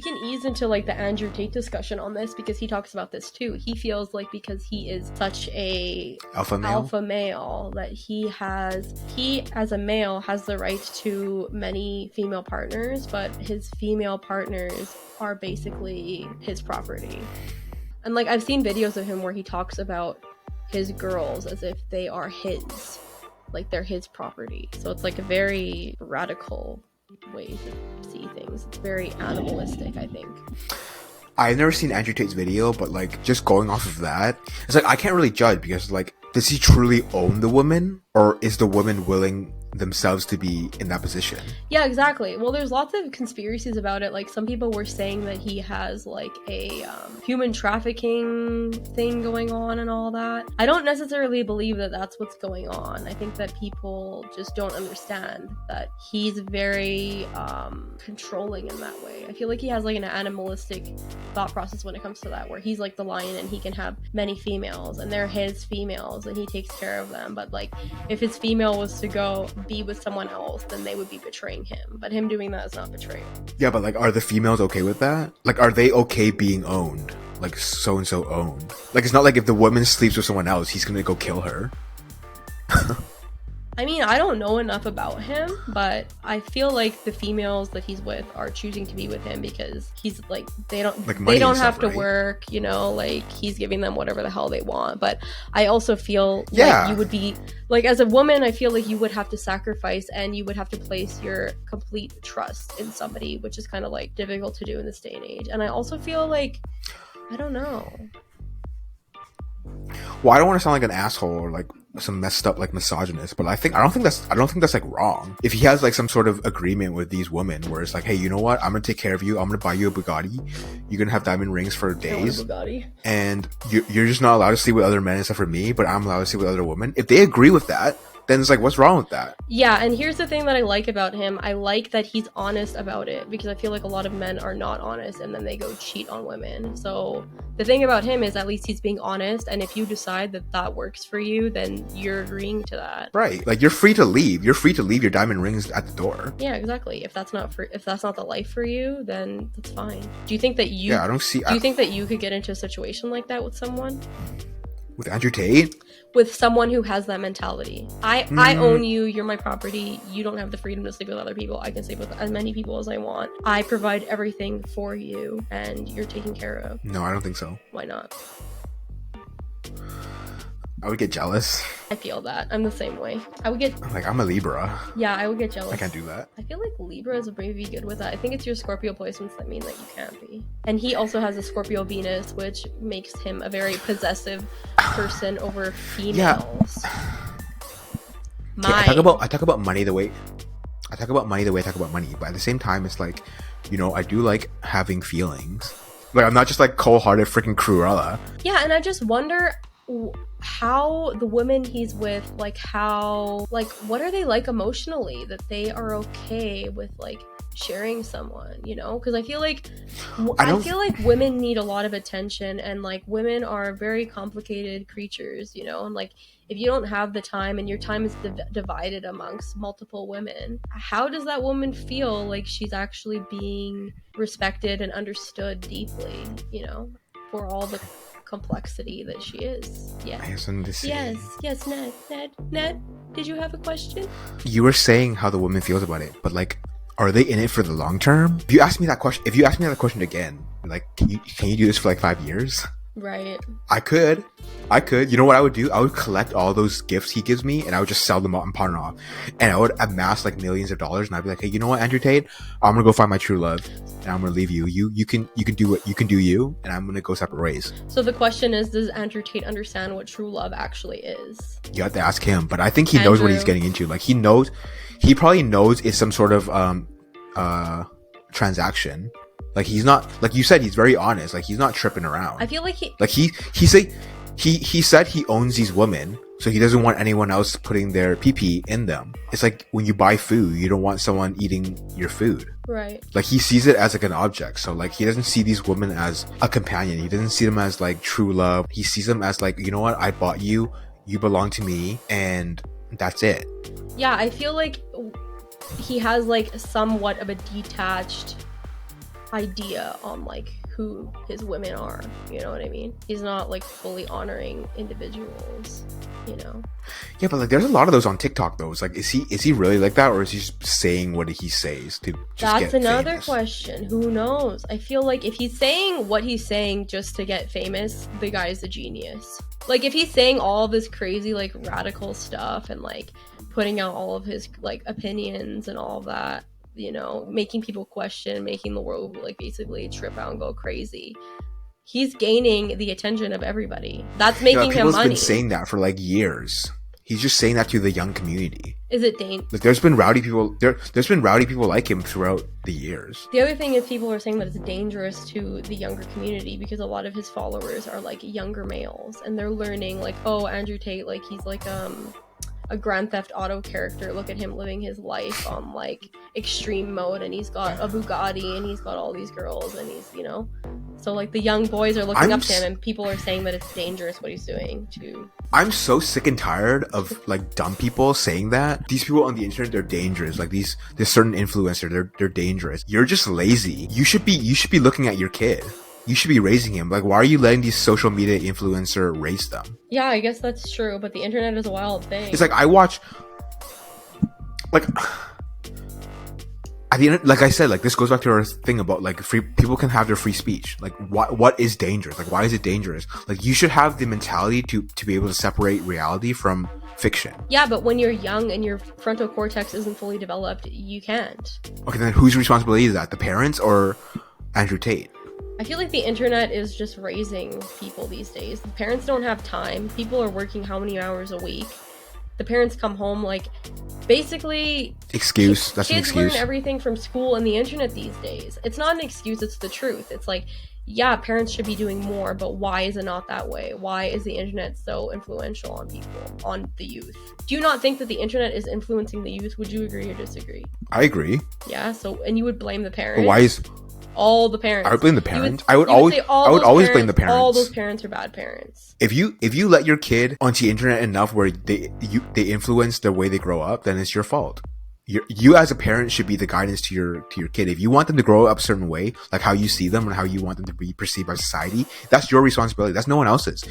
we can ease into like the Andrew Tate discussion on this, because he talks about this too. He feels like because he is such a alpha male that he as a male has the right to many female partners, but his female partners are basically his property. And like I've seen videos of him where he talks about his girls as if they are his, like they're his property. So it's like a very radical way to see things. It's very animalistic, I think. I've never seen Andrew Tate's video, but like just going off of that, it's like I can't really judge, because like, does he truly own the woman, or is the woman willing themselves to be in that position? Yeah, exactly. Well, there's lots of conspiracies about it. Like some people were saying that he has like a human trafficking thing going on and all that. I don't necessarily believe that that's what's going on. I think that people just don't understand that he's very controlling in that way. I feel like he has like an animalistic thought process when it comes to that, where he's like the lion and he can have many females and they're his females and he takes care of them. But like if his female was to go be with someone else, then they would be betraying him. But him doing that is not betrayal. Yeah, but like, are the females okay with that? Like, are they okay being owned? Like, so and so owned? Like, it's not like if the woman sleeps with someone else, he's gonna go kill her. I mean, I don't know enough about him, but I feel like the females that he's with are choosing to be with him because he's like, they don't have to work, you know, like he's giving them whatever the hell they want. But I also feel like you would be like, as a woman, I feel like you would have to sacrifice and you would have to place your complete trust in somebody, which is kind of like difficult to do in this day and age. And I also feel like, I don't know. Well, I don't want to sound like an asshole or like some messed up like misogynist, but I don't think that's like wrong. If he has like some sort of agreement with these women where it's like, hey, you know what, I'm gonna take care of you, I'm gonna buy you a Bugatti, you're gonna have diamond rings for days, and you're just not allowed to sleep with other men except for me, but I'm allowed to sleep with other women. If they agree with that, then it's like, what's wrong with that? Yeah, and here's the thing that I like about him. I like that he's honest about it, because I feel like a lot of men are not honest and then they go cheat on women. So the thing about him is at least he's being honest, and if you decide that that works for you, then you're agreeing to that. Right. Like, you're free to leave. You're free to leave your diamond rings at the door. Yeah, exactly. If that's not the life for you, then that's fine. Do you think that you do you think that you could get into a situation like that with someone? With Andrew Tate? With someone who has that mentality. I own you, you're my property, you don't have the freedom to sleep with other people, I can sleep with as many people as I want, I provide everything for you, and you're taken care of. No, I don't think so. Why not? I would get jealous. I feel that. I'm the same way. I would get... Like, I'm a Libra. Yeah, I would get jealous. I can't do that. I feel like Libras are maybe good with that. I think it's your Scorpio placements that mean that you can't be. And he also has a Scorpio Venus, which makes him a very possessive person over females. Yeah. I talk about money the way I talk about money, but at the same time, it's like, you know, I do like having feelings. Like, I'm not just like cold-hearted freaking Cruella. Yeah, and I just wonder how the women he's with, like, what are they like emotionally that they are okay with like sharing someone, you know? Because I feel like women need a lot of attention, and like women are very complicated creatures, you know? And like, if you don't have the time and your time is divided amongst multiple women, how does that woman feel like she's actually being respected and understood deeply, you know, for all the complexity that she is? Yes, Ned, did you have a question? You were saying how the woman feels about it, but like, are they in it for the long term? If you ask me that question again, like, can you do this for like 5 years? Right. I could. You know what I would do? I would collect all those gifts he gives me, and I would just sell them out and pawn them off. And I would amass like millions of dollars, and I'd be like, hey, you know what, Andrew Tate? I'm gonna go find my true love, and I'm gonna leave you. You can do what you can do, and I'm gonna go separate ways. So the question is, does Andrew Tate understand what true love actually is? You have to ask him, but I think he knows what he's getting into. Like, he probably knows it's some sort of transaction. Like, he's not, like you said, he's very honest. Like, he's not tripping around. I feel like he said he owns these women, so he doesn't want anyone else putting their pee-pee in them. It's like when you buy food, you don't want someone eating your food. Right. Like, he sees it as like an object. So like, he doesn't see these women as a companion. He doesn't see them as like true love. He sees them as like, you know what? I bought you. You belong to me, and that's it. Yeah, I feel like he has like somewhat of a detached idea on like who his women are, you know what I mean? He's not like fully honoring individuals, you know. Yeah, but like there's a lot of those on TikTok though. It's like is he really like that, or is he just saying what he says to just That's get another famous? question. Who knows? I feel like if he's saying what he's saying just to get famous, the guy's a genius. Like if he's saying all this crazy like radical stuff and like putting out all of his like opinions and all of that, you know, making people question, making the world like basically trip out and go crazy, he's gaining the attention of everybody. That's making him People's money. been saying that for like years. He's just saying that to the young community. Is it dangerous? Like there's been rowdy people there's been rowdy people like him throughout the years. The other thing is people are saying that it's dangerous to the younger community because a lot of his followers are like younger males and they're learning like, oh, Andrew Tate, like he's like a Grand Theft Auto character. Look at him living his life on like extreme mode, and he's got a Bugatti and he's got all these girls and he's, you know, so like the young boys are looking up to him and people are saying that it's dangerous what he's doing too. I'm so sick and tired of like dumb people saying that these people on the internet, they're dangerous. Like this certain influencer, they're dangerous. You're just lazy. You should be looking at your kid. You should be raising him. Like, why are you letting these social media influencer raise them? Yeah, I guess that's true, but the internet is a wild thing. It's like I watch, like, at the end, like I said, like this goes back to our thing about like free people can have their free speech. Like, what is dangerous? Like, why is it dangerous? Like, you should have the mentality to be able to separate reality from fiction. Yeah, but when you're young and your frontal cortex isn't fully developed, you can't. Okay, then whose responsibility is that? The parents or Andrew Tate? I feel like the internet is just raising people these days. The parents don't have time. People are working how many hours a week? The parents come home like basically excuse. That's an kids excuse. learn everything from school and the internet these days. It's not an excuse, it's the truth. It's like, yeah, parents should be doing more, but why is it not that way? Why is the internet so influential on people, on the youth? Do you not think that the internet is influencing the youth? Would you agree or disagree? I agree. Yeah, so and you would blame the parents. But why is all the parents? I would blame the parents. I would always blame the parents. All those parents are bad parents. If you let your kid onto the internet enough where they influence the way they grow up, then it's your fault. You as a parent should be the guidance to your kid. If you want them to grow up a certain way, like how you see them and how you want them to be perceived by society, that's your responsibility. That's no one else's.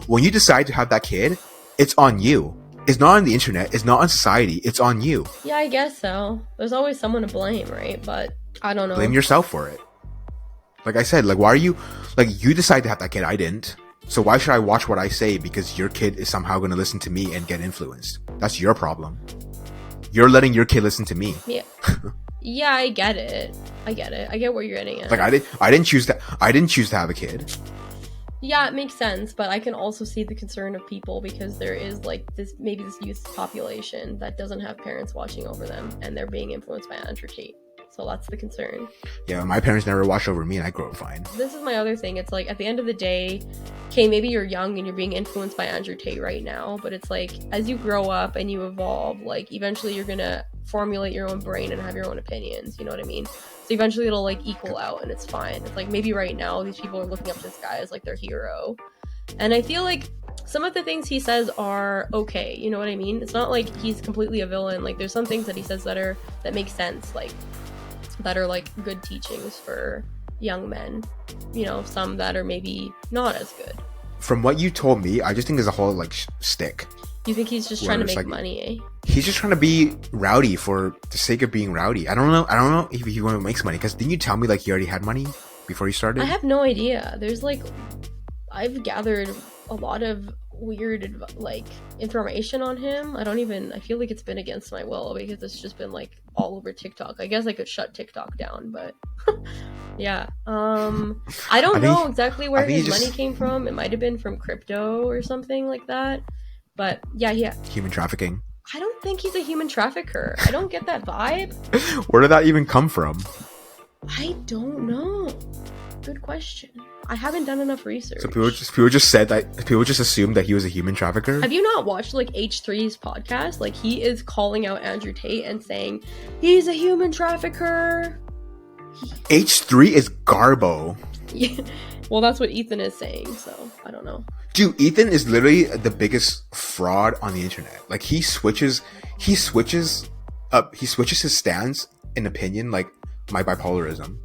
When you decide to have that kid, it's on you. It's not on the internet. It's not on society. It's on you. Yeah, I guess so. There's always someone to blame, right? But I don't know. Blame yourself for it. Like I said, like why are you like you decide to have that kid? I didn't. So why should I watch what I say because your kid is somehow going to listen to me and get influenced? That's your problem. You're letting your kid listen to me. Yeah. Yeah, I get it. I get where you're getting at. Like I didn't choose that. I didn't choose to have a kid. Yeah, it makes sense, but I can also see the concern of people because there is like this youth population that doesn't have parents watching over them and they're being influenced by Andrew Tate. So that's the concern. Yeah, my parents never watched over me and I grew up fine. This is my other thing. It's like at the end of the day, okay, maybe you're young and you're being influenced by Andrew Tate right now, but it's like as you grow up and you evolve, like eventually you're gonna formulate your own brain and have your own opinions, you know what I mean? So eventually it'll like equal out and it's fine. It's like maybe right now these people are looking up to this guy as like their hero. And I feel like some of the things he says are okay, you know what I mean? It's not like he's completely a villain. Like there's some things that he says that make sense, like that are like good teachings for young men, you know, some that are maybe not as good. From what you told me, I just think there's a whole like stick. You think he's just trying to make money, eh? He's just trying to be rowdy for the sake of being rowdy. I don't know if he makes money, because didn't you tell me like he already had money before he started? I have no idea. There's like, I've gathered a lot of weird like information on him. I feel like it's been against my will because it's just been like all over TikTok. I guess I could shut TikTok down, but yeah. I don't know exactly where his money came from. It might have been from crypto or something like that. But yeah. Human trafficking. I don't think he's a human trafficker. I don't get that vibe. Where did that even come from? I don't know. Good question. I haven't done enough research. So people just assumed that he was a human trafficker? Have you not watched like H3's podcast? Like he is calling out Andrew Tate and saying he's a human trafficker. H3 is Garbo. Yeah. Well, that's what Ethan is saying, so I don't know. Dude, Ethan is literally the biggest fraud on the internet. Like he switches his stance in opinion like my bipolarism.